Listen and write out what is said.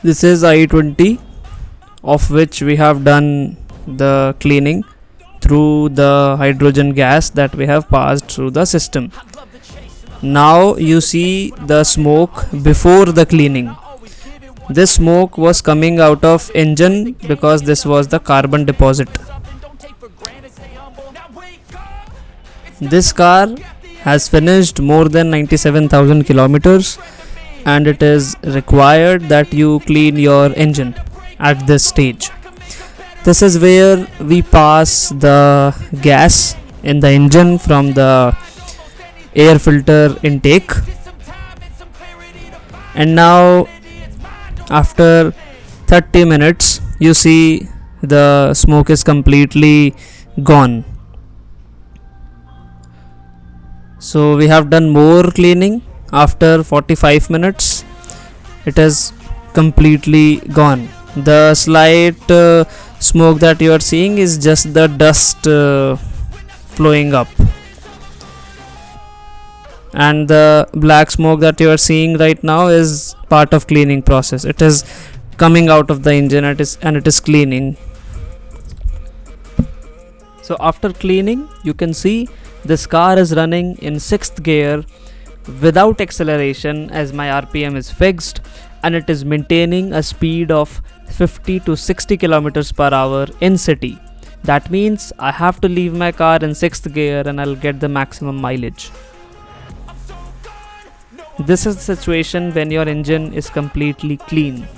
This is i20, of which we have done the cleaning through the hydrogen gas that we have passed through the system. Now you see the smoke before the cleaning. This smoke was coming out of engine because this was the carbon deposit. This car has finished more than 97,000 kilometers, and it is required that you clean your engine at this stage. This is where we pass the gas in the engine from the air filter intake. And now after 30 minutes you see the smoke is completely gone. So we have done more cleaning. After 45 minutes it is completely gone. The slight smoke that you are seeing is just the dust flowing up, and the black smoke that you are seeing right now is part of cleaning process. It is coming out of the engine and it is cleaning. So after cleaning, you can see this car is running in 6th gear without acceleration, as my RPM is fixed, and it is maintaining a speed of 50 to 60 kilometers per hour in city. That means I have to leave my car in 6th gear and I'll get the maximum mileage. This is the situation when your engine is completely clean.